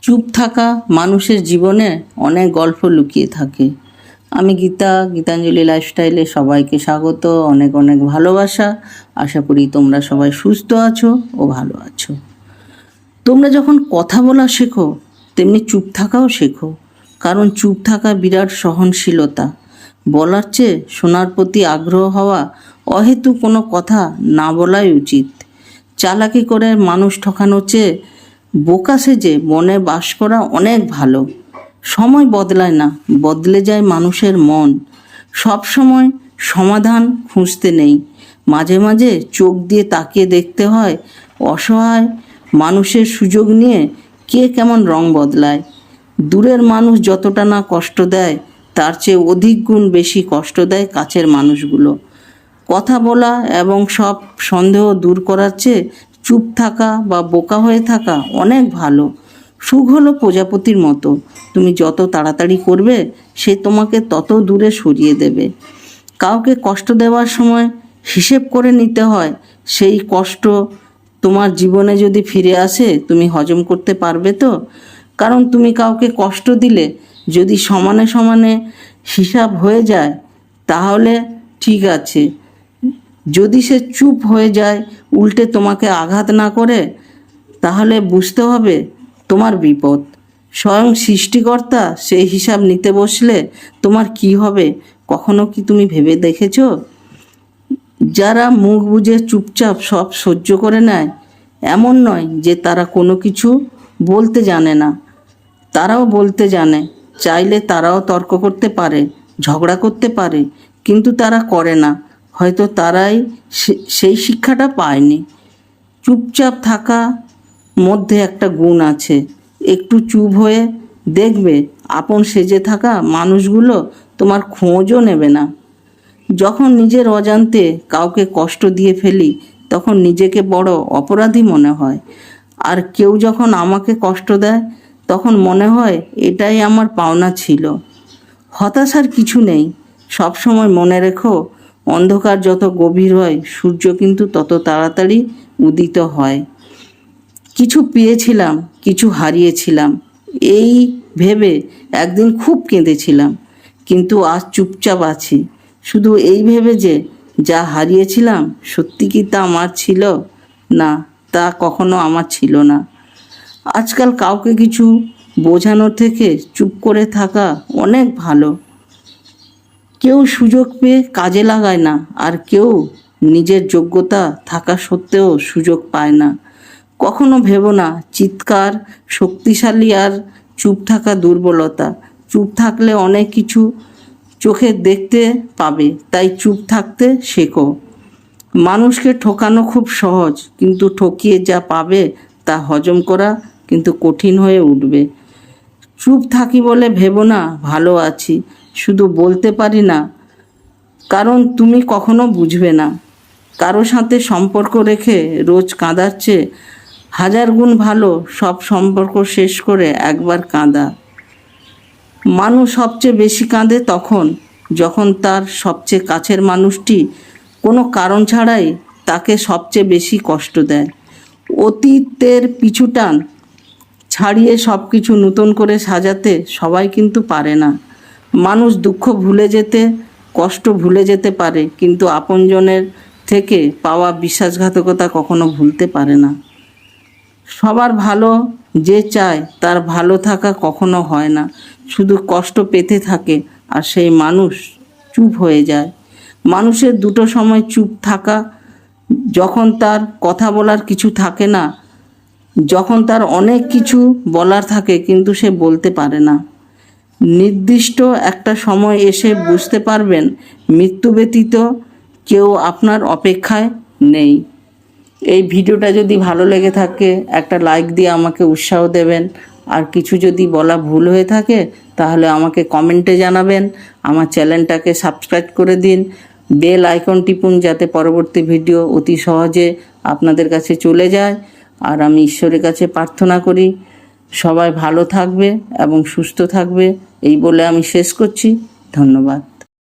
চুপ থাকা মানুষের জীবনে অনেক গল্প লুকিয়ে থাকে। আমি গীতাঞ্জলি লাইফস্টাইলে সবাইকে স্বাগত, অনেক অনেক ভালোবাসা। আশা করি তোমরা সবাই সুস্থ আছো ও ভালো আছো। তোমরা যখন কথা বলা শেখো তেমনি চুপ থাকাও শেখো, কারণ চুপ থাকা বিরাট সহনশীলতা। বলার চেয়ে শোনার প্রতি আগ্রহ হওয়া, অহেতু কোনো কথা না বলাই উচিত। চালাকি করে মানুষ ঠকানোর চেয়ে বোকা সেজে মনে বাস করা অনেক ভালো। সময় বদলায় না, বদলে যায় মানুষের মন। সব সময় সমাধান খুঁজতে নেই, মাঝে মাঝে চোখ দিয়ে তাকিয়ে দেখতে হয় অসহায় মানুষের সুযোগ নিয়ে কে কেমন রং বদলায়। দূরের মানুষ যতটা না কষ্ট দেয়, তার চেয়ে অধিক গুণ বেশি কষ্ট দেয় কাছের মানুষগুলো। কথা বলা এবং সব সন্দেহ দূর করার চেয়ে চুপ থাকা বা বোকা হয়ে থাকা অনেক ভালো। সুখ হলো প্রজাপতির মতো, তুমি যত তাড়াতাড়ি করবে সে তোমাকে তত দূরে সরিয়ে দেবে। কাউকে কষ্ট দেওয়ার সময় হিসেব করে নিতে হয়, সেই কষ্ট তোমার জীবনে যদি ফিরে আসে তুমি হজম করতে পারবে তো? কারণ তুমি কাউকে কষ্ট দিলে যদি সমানে সমানে হিসাব হয়ে যায় তাহলে ঠিক আছে, যদি সে চুপ হয়ে যায়, উল্টে তোমাকে আঘাত না করে, তাহলে বুঝতে হবে তোমার বিপদ। স্বয়ং সৃষ্টিকর্তা সেই হিসাব নিতে বসলে তোমার কি হবে কখনো কি তুমি ভেবে দেখেছো? যারা মুখ বুজে চুপচাপ সব সহ্য করে নেয়, এমন নয় যে তারা কোনো কিছু বলতে জানে না, তারাও বলতে জানে। চাইলে তারাও তর্ক করতে পারে, ঝগড়া করতে পারে, কিন্তু তারা করে না। হয়তো তারাই সেই শিক্ষাটা পায়নি। চুপচাপ থাকা মধ্যে একটা গুণ আছে। একটু চুপ হয়ে দেখবে আপন সেজে থাকা মানুষগুলো তোমার খোঁজও নেবে না। যখন নিজের অজান্তে কাউকে কষ্ট দিয়ে ফেলি তখন নিজেকে বড় অপরাধী মনে হয়। আর কেউ যখন আমাকে কষ্ট দেয় তখন মনে হয় এটাই আমার পাওনা ছিল। হতাশার কিছু নেই। সবসময় মনে রেখো, অন্ধকার যত গভীর হয় সূর্য কিন্তু তত তাড়াতাড়ি উদিত হয়। কিছু পেয়েছিলাম, কিছু হারিয়েছিলাম, এই ভেবে একদিন খুব কেঁদেছিলাম, কিন্তু আজ চুপচাপ আছি শুধু এই ভেবে যে যা হারিয়েছিলাম সত্যি কি তা আমার ছিল? না, তা কখনো আমার ছিল না। আজকাল কাউকে কিছু বোঝানোর থেকে চুপ করে থাকা অনেক ভালো। কেউ সুযোগ পেয়ে কাজে লাগায় না, আর কেউ নিজের যোগ্যতা থাকা সত্ত্বেও সুযোগ পায় না। কখনো ভেবো না চিৎকার শক্তিশালী আর চুপ থাকা দুর্বলতা। চুপ থাকলে অনেক কিছু চোখে দেখতে পাবে, তাই চুপ থাকতে শেখো। মানুষকে ঠকানো খুব সহজ, কিন্তু ঠকিয়ে যা পাবে তা হজম করা কিন্তু কঠিন হয়ে উঠবে। চুপ থাকি বলে ভেবো না ভালো আছি, শুধু বলতে পারি না, কারণ তুমি কখনো বুঝবে না। কারো সাথে সম্পর্ক রেখে রোজ কাঁদার চেয়ে হাজার গুণ ভালো সব সম্পর্ক শেষ করে একবার কাঁদা। মানুষ সবচেয়ে বেশি কাঁদে তখন যখন তার সবচেয়ে কাছের মানুষটি কোনো কারণ ছাড়াই তাকে সবচেয়ে বেশি কষ্ট দেয়। অতীতের পিছুটান ছাড়িয়ে সব কিছু নতুন করে সাজাতে সবাই কিন্তু পারে না। মানুষ দুঃখ ভুলে যেতে, কষ্ট ভুলে যেতে পারে, কিন্তু আপনজনের থেকে পাওয়া বিশ্বাসঘাতকতা কখনো ভুলতে পারে না। সবার ভালো যে চায় তার ভালো থাকা কখনো হয় না, শুধু কষ্ট পেতে থাকে, আর সেই মানুষ চুপ হয়ে যায়। মানুষের দুটো সময় চুপ থাকা, যখন তার কথা বলার কিছু থাকে না, যখন তার অনেক কিছু বলার থাকে কিন্তু সে বলতে পারে না। নির্দিষ্ট একটা সময় এসে বুঝতে পারবেন মৃত্যু ব্যতীত কেউ আপনার অপেক্ষায় নেই। এই ভিডিওটা যদি ভালো লেগে থাকে একটা লাইক দিয়ে আমাকে উৎসাহ দেবেন, আর কিছু যদি বলা ভুল হয়ে থাকে তাহলে আমাকে কমেন্টে জানাবেন। আমার চ্যানেলটাকে সাবস্ক্রাইব করে দিন, বেল আইকন টিপুন যাতে পরবর্তী ভিডিও অতি সহজে আপনাদের কাছে চলে যায়। আর আমি ঈশ্বরের কাছে প্রার্থনা করি সবাই ভালো থাকবে এবং সুস্থ থাকবে, এই বলে আমি শেষ করছি। ধন্যবাদ।